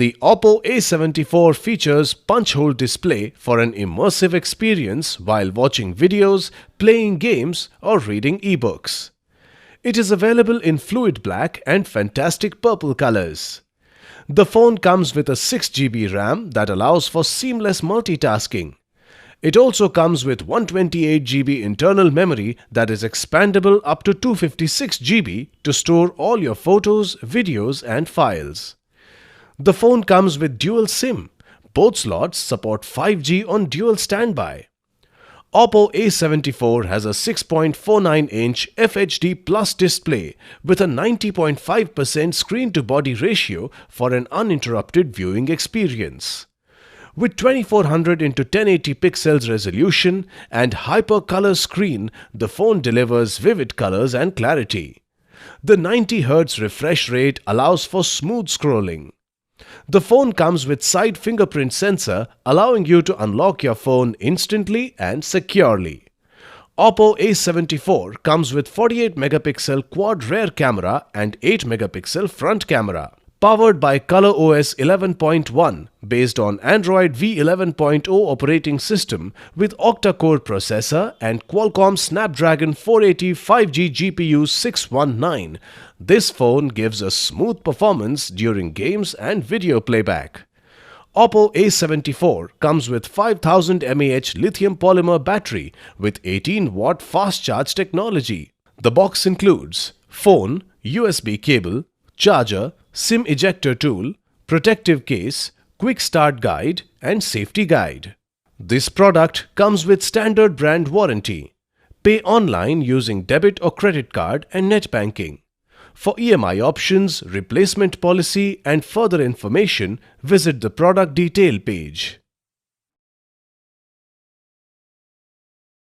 The Oppo A74 features punch-hole display for an immersive experience while watching videos, playing games, or reading ebooks. It is available in fluid black and fantastic purple colors. The phone comes with a 6GB RAM that allows for seamless multitasking. It also comes with 128GB internal memory that is expandable up to 256GB to store all your photos, videos, and files. The phone comes with dual SIM. Both slots support 5G on dual standby. Oppo A74 has a 6.49-inch FHD Plus display with a 90.5% screen-to-body ratio for an uninterrupted viewing experience. With 2400 x 1080 pixels resolution and hyper-color screen, the phone delivers vivid colors and clarity. The 90Hz refresh rate allows for smooth scrolling. The phone comes with side fingerprint sensor, allowing you to unlock your phone instantly and securely. Oppo A74 comes with 48-megapixel quad rear camera and 8-megapixel front camera. Powered by ColorOS 11.1 based on Android v11.0 operating system with octa-core processor and Qualcomm Snapdragon 480 5G GPU 619, this phone gives a smooth performance during games and video playback. Oppo A74 comes with 5000 mAh lithium polymer battery with 18-watt fast charge technology. The box includes phone, USB cable, charger, SIM ejector tool, protective case, quick start guide, and safety guide. This product comes with standard brand warranty. Pay online using debit or credit card and net banking. For EMI options, replacement policy, and further information, visit the product detail page.